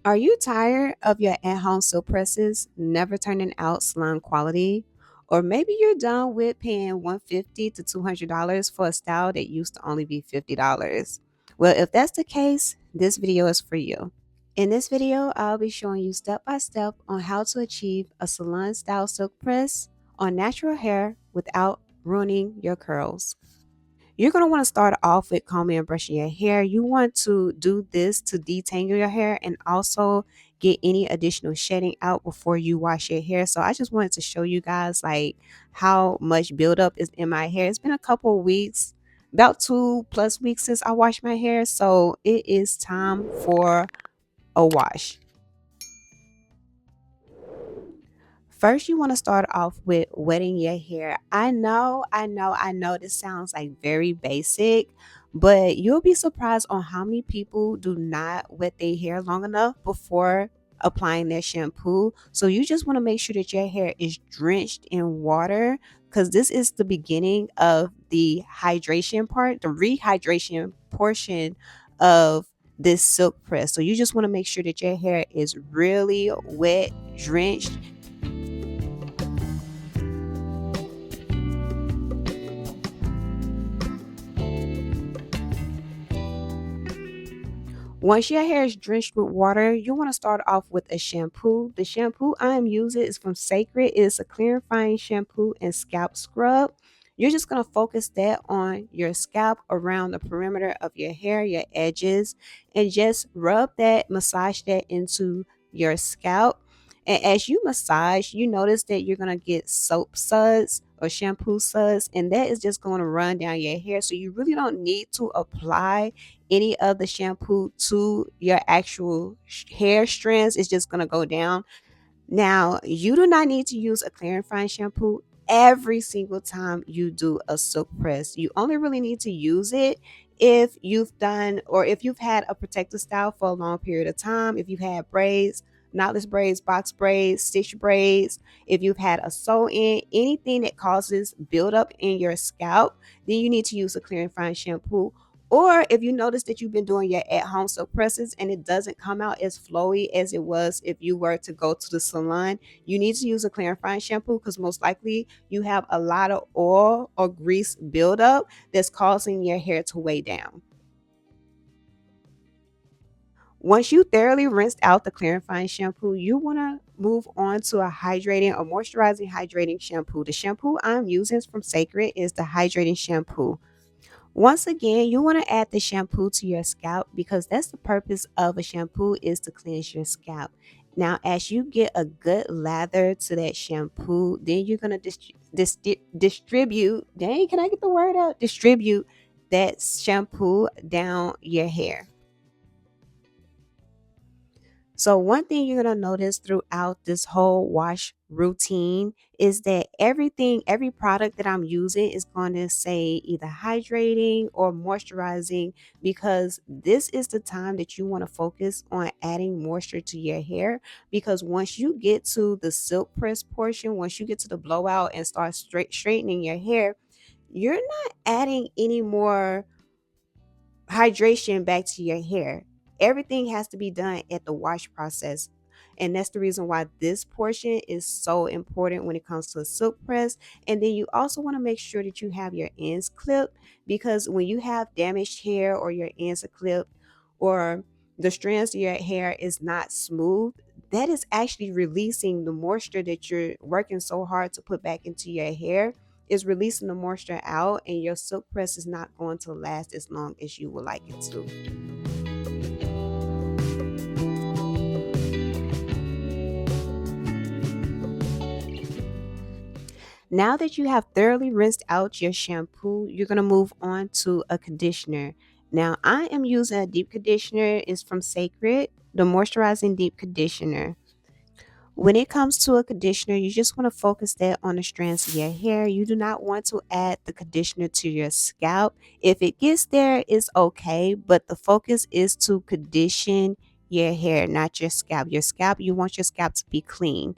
Are you tired of your at-home silk presses never turning out salon quality? Or maybe you're done with paying $150 to $200 for a style that used to only be $50. Well, if that's the case, this video is for you. In this video, I'll be showing you step by step on how to achieve a salon style silk press on natural hair without ruining your curls. You're going to want to start off with combing and brushing your hair. You want to do this to detangle your hair and also get any additional shedding out before you wash your hair. So I just wanted to show you guys like how much buildup is in my hair. It's been a couple of weeks, about 2+ weeks since I washed my hair. So it is time for a wash. First, you want to start off with wetting your hair. I know this sounds like very basic, but you'll be surprised on how many people do not wet their hair long enough before applying their shampoo. So you just want to make sure that your hair is drenched in water because this is the beginning of the hydration part, the rehydration portion of this silk press. So you just want to make sure that your hair is really wet, drenched. Once your hair is drenched with water, you want to start off with a shampoo. The shampoo I am using is from Cecred. It is a clarifying shampoo and scalp scrub. You're just going to focus that on your scalp around the perimeter of your hair, your edges, and just rub that, massage that into your scalp. And as you massage, you notice that you're going to get soap suds or shampoo suds, and that is just going to run down your hair. So you really don't need to apply any of the shampoo to your actual hair strands. It's just going to go down. Now, you do not need to use a clarifying shampoo every single time you do a silk press. You only really need to use it if you've done or if you've had a protective style for a long period of time, if you've had braids, knotless braids, box braids, stitch braids, if you've had a sew in, anything that causes buildup in your scalp, then you need to use a clarifying shampoo. Or if you notice that you've been doing your at-home silk presses and it doesn't come out as flowy as it was if you were to go to the salon, you need to use a clarifying shampoo because most likely you have a lot of oil or grease buildup that's causing your hair to weigh down. Once you thoroughly rinsed out the clarifying shampoo, you want to move on to a hydrating or moisturizing hydrating shampoo. The shampoo I'm using from Cecred is the hydrating shampoo. Once again, you want to add the shampoo to your scalp because that's the purpose of a shampoo is to cleanse your scalp. Now, as you get a good lather to that shampoo, then you're going to distribute, dang, can I get the word out? Distribute that shampoo down your hair. So one thing you're going to notice throughout this whole wash routine is that every product that I'm using is going to say either hydrating or moisturizing because this is the time that you want to focus on adding moisture to your hair because once you get to the silk press portion, once you get to the blowout and start straightening your hair, you're not adding any more hydration back to your hair. Everything has to be done at the wash process. And that's the reason why this portion is so important when it comes to a silk press. And then you also want to make sure that you have your ends clipped because when you have damaged hair or your ends are clipped or the strands of your hair is not smooth, that is actually releasing the moisture that you're working so hard to put back into your hair is releasing the moisture out and your silk press is not going to last as long as you would like it to. Now that you have thoroughly rinsed out your shampoo, you're going to move on to a conditioner. Now, I am using a deep conditioner. It's from Cecred, the Moisturizing Deep Conditioner. When it comes to a conditioner, you just want to focus that on the strands of your hair. You do not want to add the conditioner to your scalp. If it gets there, it's okay, but the focus is to condition your hair, not your scalp. Your scalp, you want your scalp to be clean.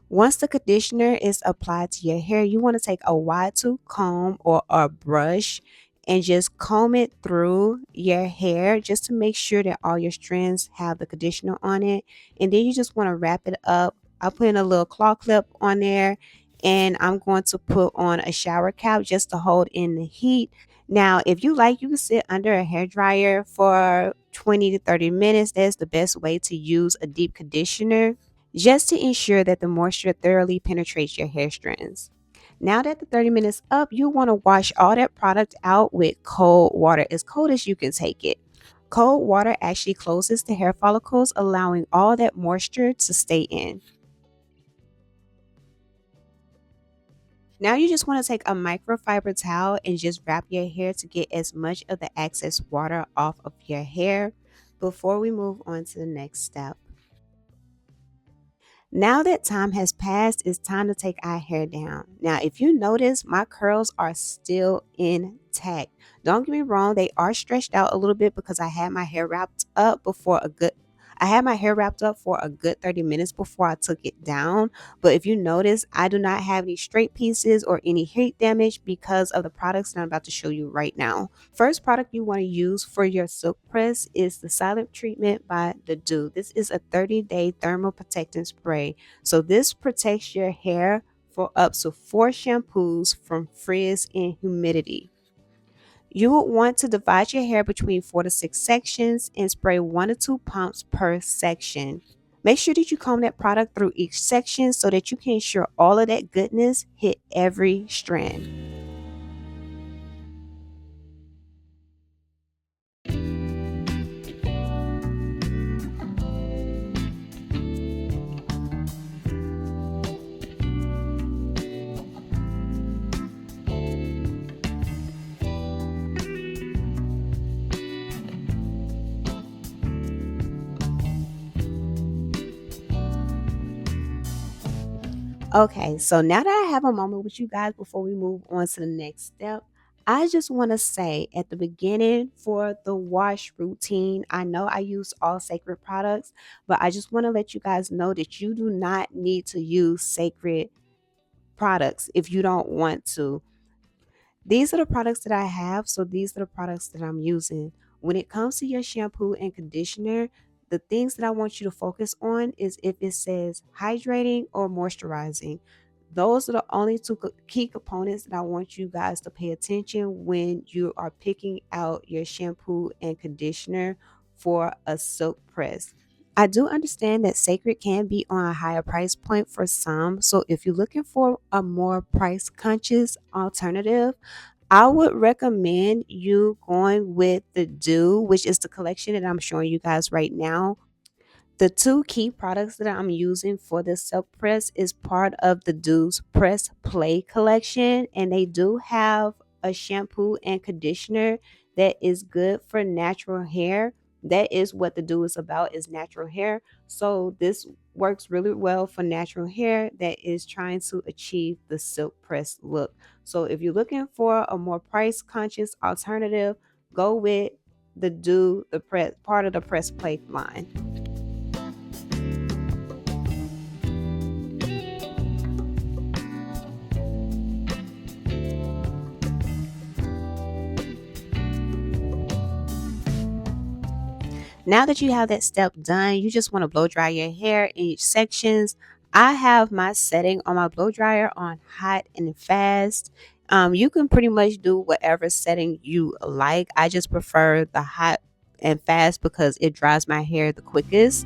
Once the conditioner is applied to your hair, you want to take a wide tooth comb or a brush and just comb it through your hair just to make sure that all your strands have the conditioner on it. And then you just want to wrap it up. I'll put in a little claw clip on there, and I'm going to put on a shower cap just to hold in the heat. Now, if you like, you can sit under a hair dryer for 20 to 30 minutes. That's the best way to use a deep conditioner just to ensure that the moisture thoroughly penetrates your hair strands. Now that the 30 minutes up, you want to wash all that product out with cold water, as cold as you can take it. Cold water actually closes the hair follicles, allowing all that moisture to stay in. Now you just want to take a microfiber towel and just wrap your hair to get as much of the excess water off of your hair before we move on to the next step. Now that time has passed, it's time to take our hair down. Now, if you notice, my curls are still intact. Don't get me wrong, they are stretched out a little bit because I had my hair wrapped up for a good 30 minutes before I took it down. But if you notice, I do not have any straight pieces or any heat damage because of the products that I'm about to show you right now. First product you want to use for your silk press is the Silent Treatment by the Doux. This is a 30-day thermal protecting spray. So this protects your hair for up to 4 shampoos from frizz and humidity. You would want to divide your hair between 4 to 6 sections and spray 1 to 2 pumps per section. Make sure that you comb that product through each section so that you can ensure all of that goodness hit every strand. Okay, so now that I have a moment with you guys before we move on to the next step, I just want to say at the beginning for the wash routine, I know I use all Cecred products, but I just want to let you guys know that you do not need to use Cecred products if you don't want to. These are the products that I have, so these are the products that I'm using. When it comes to your shampoo and conditioner, the things that I want you to focus on is if it says hydrating or moisturizing. Those are the only two key components that I want you guys to pay attention when you are picking out your shampoo and conditioner for a silk press. I do understand that Cecred can be on a higher price point for some, so if you're looking for a more price conscious alternative, I would recommend you going with the Doux, which is the collection that I'm showing you guys right now. The two key products that I'm using for this silk press is part of the Doux Press Play collection, and they do have a shampoo and conditioner that is good for natural hair. That is what the Doux is about, is natural hair. So this works really well for natural hair that is trying to achieve the silk press look. So if you're looking for a more price conscious alternative, go with the Doux, the press part of the Press Play line. Now that you have that step done, you just want to blow dry your hair in each sections. I have my setting on my blow dryer on hot and fast. You can pretty much do whatever setting you like. I just prefer the hot and fast because it dries my hair the quickest.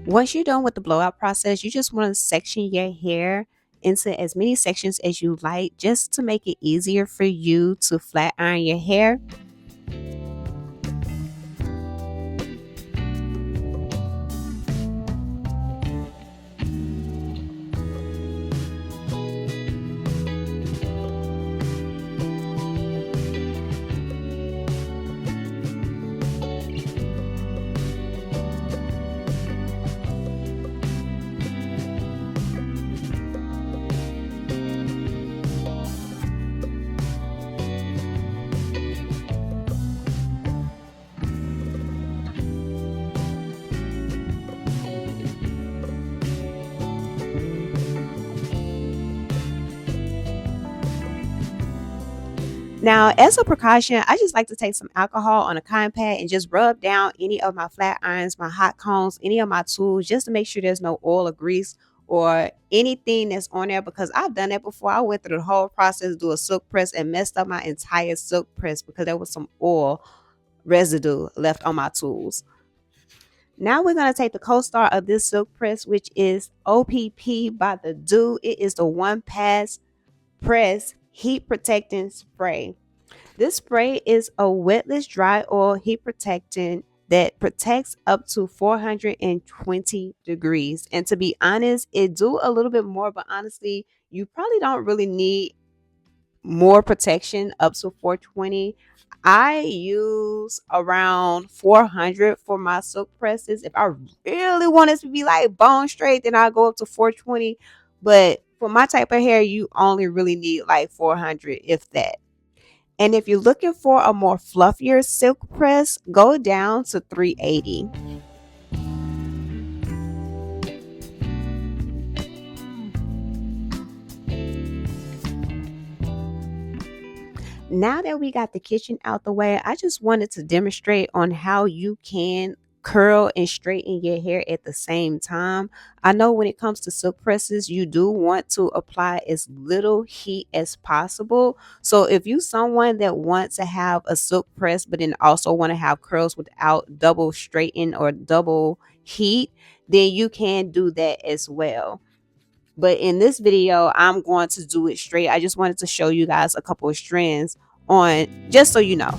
Once you're done with the blowout process, you just want to section your hair into as many sections as you like, just to make it easier for you to flat iron your hair. Now, as a precaution, I just like to take some alcohol on a cotton pad and just rub down any of my flat irons, my hot combs, any of my tools, just to make sure there's no oil or grease or anything that's on there, because I've done that before. I went through the whole process, do a silk press, and messed up my entire silk press because there was some oil residue left on my tools. Now we're going to take the co-star of this silk press, which is O.P.P by the Doux. It is the One Pass Press Heat Protecting Spray. This spray is a wetless dry oil heat protectant that protects up to 420 degrees. And to be honest, it do a little bit more, but honestly, you probably don't really need more protection up to 420. I use around 400 for my silk presses. If I really want it to be like bone straight, then I'll go up to 420. But for my type of hair, you only really need like 400, if that. And if you're looking for a more fluffier silk press, go down to 380. Now that we got the kitchen out the way, I just wanted to demonstrate on how you can curl and straighten your hair at the same time. I know when it comes to silk presses, you do want to apply as little heat as possible. So if you someone that wants to have a silk press but then also want to have curls without double straighten or double heat, then you can do that as well. But in this video, I'm going to do it straight. I just wanted to show you guys a couple of strands on, just so you know.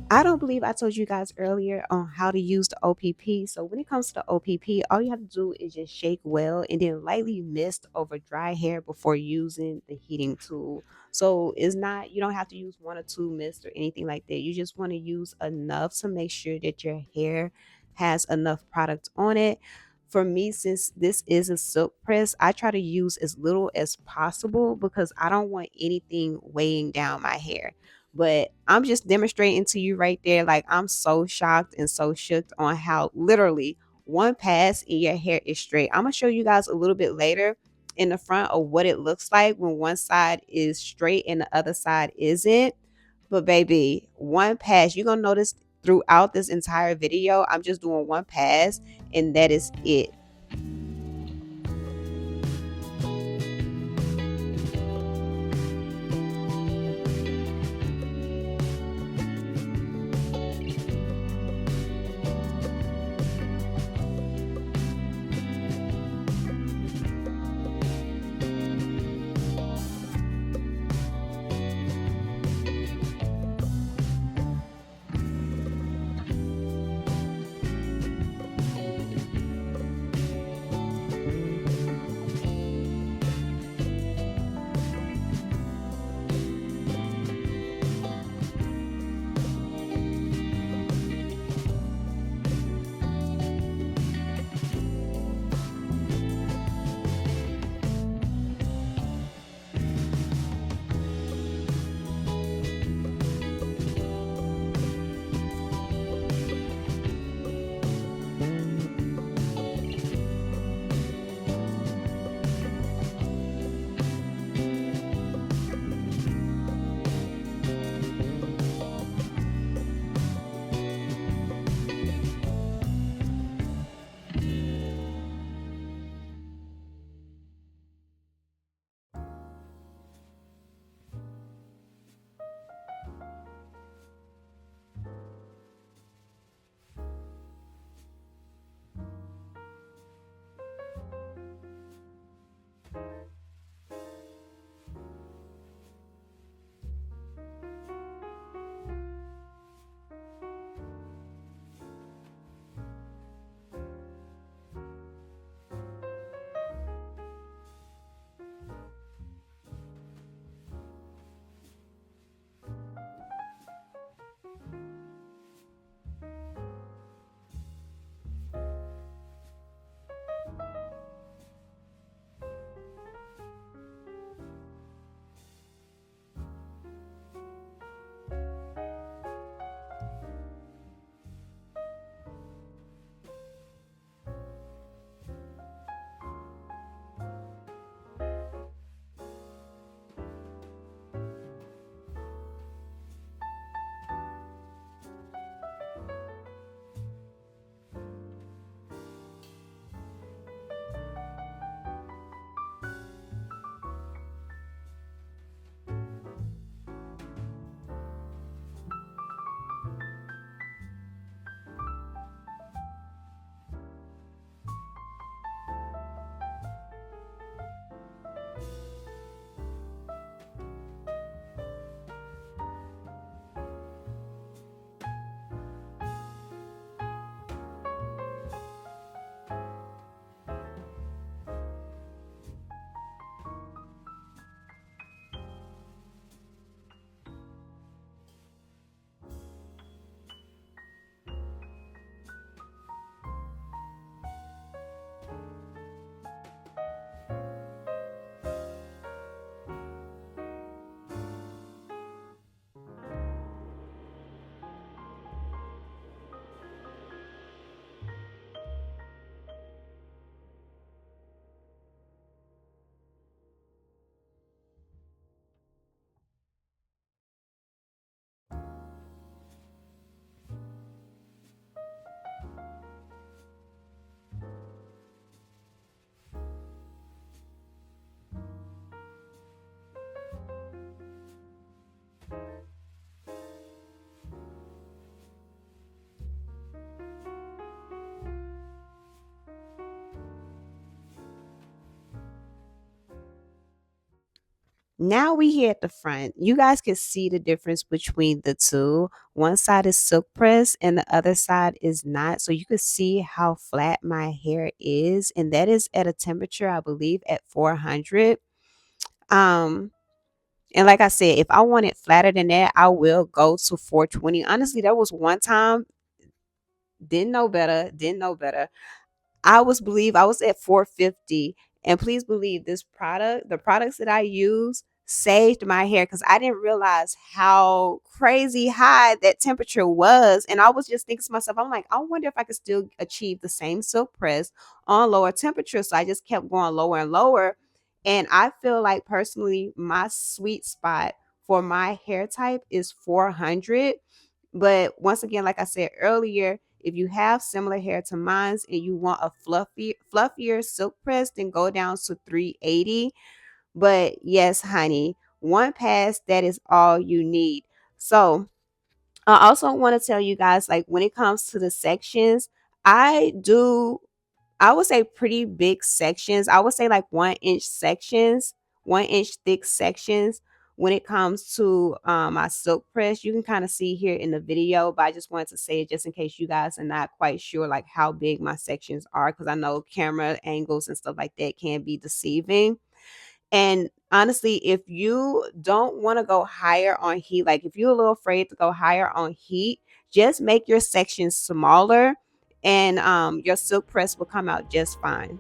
I don't believe I told you guys earlier on how to use the O.P.P. So when it comes to the O.P.P, all you have to do is just shake well and then lightly mist over dry hair before using the heating tool. So it's not, you don't have to use one or two mists or anything like that. You just want to use enough to make sure that your hair has enough product on it. For me, since this is a silk press, I try to use as little as possible because I don't want anything weighing down my hair. But I'm just demonstrating to you right there. Like, I'm so shocked and so shook on how literally one pass and your hair is straight. I'm going to show you guys a little bit later in the front of what it looks like when one side is straight and the other side isn't. But baby, one pass, you're going to notice throughout this entire video, I'm just doing one pass and that is it. Now we here at the front. You guys can see the difference between the two. One side is silk press and the other side is not. So you can see how flat my hair is. And that is at a temperature, I believe, at 400. Um, and like I said, if I want it flatter than that, I will go to 420. Honestly, there was one time, didn't know better. I was at 450. And please believe this product, the products that I use saved my hair because I didn't realize how crazy high that temperature was. And I was just thinking to myself, I'm like, I wonder if I could still achieve the same silk press on lower temperature. So I just kept going lower and lower. And I feel like personally, my sweet spot for my hair type is 400. But once again, like I said earlier, if you have similar hair to mine and you want a fluffier silk press, then go down to 380. But yes, honey, one pass, that is all you need. So I also want to tell you guys, like when it comes to the sections, I do I would say pretty big sections. I would say like 1 inch sections, 1 inch thick sections when it comes to my silk press. You can kind of see here in the video, but I just wanted to say it just in case you guys are not quite sure like how big my sections are, because I know camera angles and stuff like that can be deceiving. And honestly, if you don't want to go higher on heat, like if you're a little afraid to go higher on heat, just make your sections smaller and your silk press will come out just fine.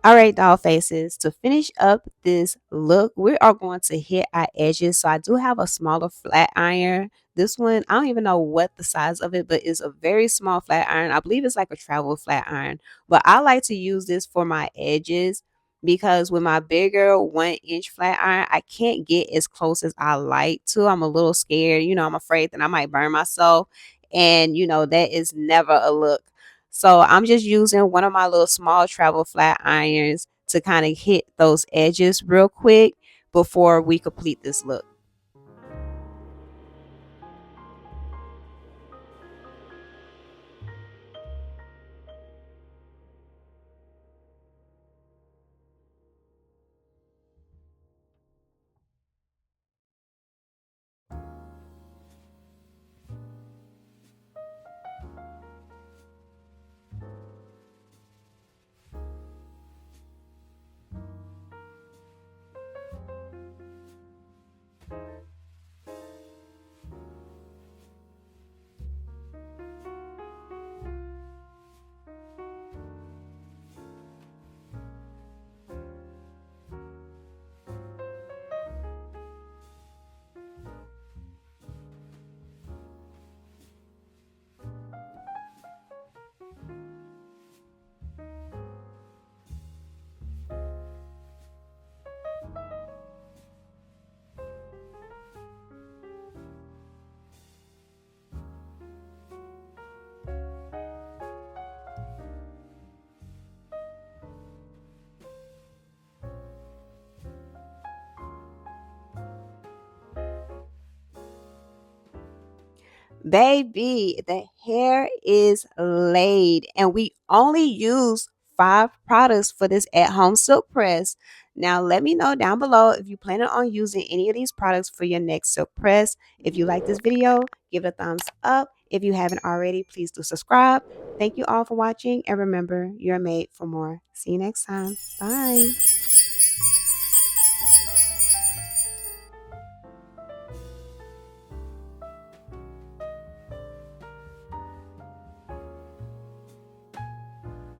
All right, doll faces. To finish up this look, we are going to hit our edges. So I do have a smaller flat iron. This one, I don't even know what the size of it, but it's a very small flat iron. I believe it's like a travel flat iron. But I like to use this for my edges because with my bigger 1 inch flat iron, I can't get as close as I like to. I'm a little scared. I'm afraid that I might burn myself. And, that is never a look. So I'm just using one of my little small travel flat irons to kind of hit those edges real quick before we complete this look. Baby, the hair is laid, and we only use 5 products for this at-home silk press. Now, let me know down below if you plan on using any of these products for your next silk press. If you like this video, give it a thumbs up. If you haven't already, please do subscribe. Thank you all for watching, and remember, you're made for more. See you next time. Bye.